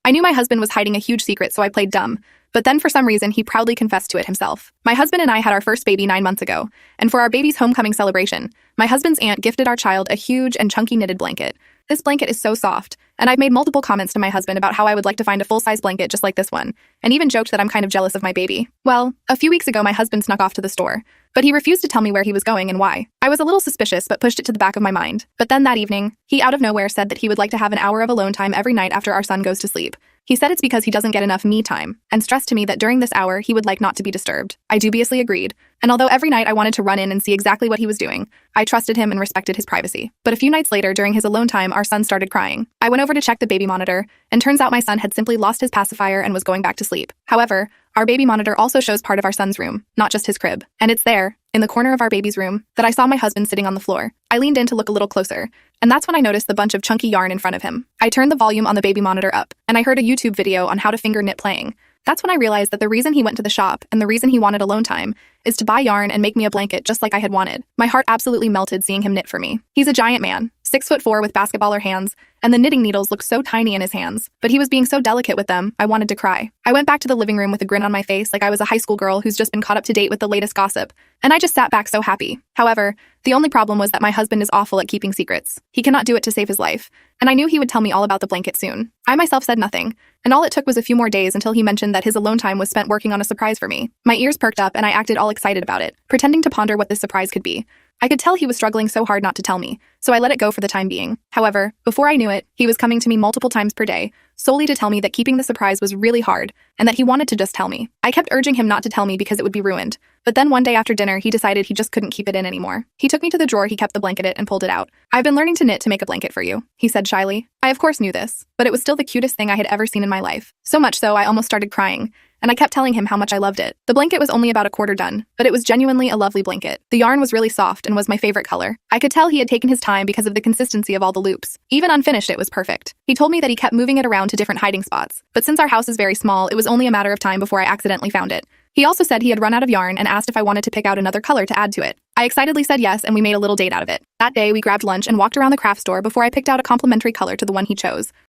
I knew my husband was hiding a huge secret, so I played dumb. But then for some reason, he proudly confessed to it himself. My husband and I had our first baby 9 months ago, and for our baby's homecoming celebration, my husband's aunt gifted our child a huge and chunky knitted blanket. This blanket is so soft, and I've made multiple comments to my husband about how I would like to find a full-size blanket just like this one, and even joked that I'm kind of jealous of my baby. Well, a few weeks ago my husband snuck off to the store, but he refused to tell me where he was going and why. I was a little suspicious but pushed it to the back of my mind. But then that evening, he out of nowhere said that he would like to have an hour of alone time every night after our son goes to sleep. He said it's because he doesn't get enough me time, and stressed to me that during this hour he would like not to be disturbed. I dubiously agreed, and although every night I wanted to run in and see exactly what he was doing, I trusted him and respected his privacy. But a few nights later, during his alone time, our son started crying. I went over to check the baby monitor, and turns out my son had simply lost his pacifier and was going back to sleep. However, our baby monitor also shows part of our son's room, not just his crib. And it's there, in the corner of our baby's room, that I saw my husband sitting on the floor. I leaned in to look a little closer, and that's when I noticed the bunch of chunky yarn in front of him. I turned the volume on the baby monitor up, and I heard a YouTube video on how to finger knit playing. That's when I realized that the reason he went to the shop and the reason he wanted alone time is to buy yarn and make me a blanket just like I had wanted. My heart absolutely melted seeing him knit for me. He's a giant man, 6'4" with basketballer hands, and the knitting needles looked so tiny in his hands, but he was being so delicate with them, I wanted to cry. I went back to the living room with a grin on my face like I was a high school girl who's just been caught up to date with the latest gossip, and I just sat back so happy. However, the only problem was that my husband is awful at keeping secrets. He cannot do it to save his life, and I knew he would tell me all about the blanket soon. I myself said nothing, and all it took was a few more days until he mentioned that his alone time was spent working on a surprise for me. My ears perked up and I acted all excited about it, pretending to ponder what this surprise could be. I could tell he was struggling so hard not to tell me, so I let it go for the time being. However, before I knew it, he was coming to me multiple times per day, solely to tell me that keeping the surprise was really hard, and that he wanted to just tell me. I kept urging him not to tell me because it would be ruined, but then one day after dinner, he decided he just couldn't keep it in anymore. He took me to the drawer he kept the blanket in and pulled it out. "I've been learning to knit to make a blanket for you," he said shyly. I of course knew this, but it was still the cutest thing I had ever seen in my life. So much so I almost started crying, and I kept telling him how much I loved it. The blanket was only about a quarter done, but it was genuinely a lovely blanket. The yarn was really soft and was my favorite color. I could tell he had taken his time because of the consistency of all the loops. Even unfinished, it was perfect. He told me that he kept moving it around to different hiding spots, but since our house is very small, it was only a matter of time before I accidentally found it. He also said he had run out of yarn and asked if I wanted to pick out another color to add to it. I excitedly said yes, and we made a little date out of it. That day, we grabbed lunch and walked around the craft store before I picked out a complementary color to the one he chose.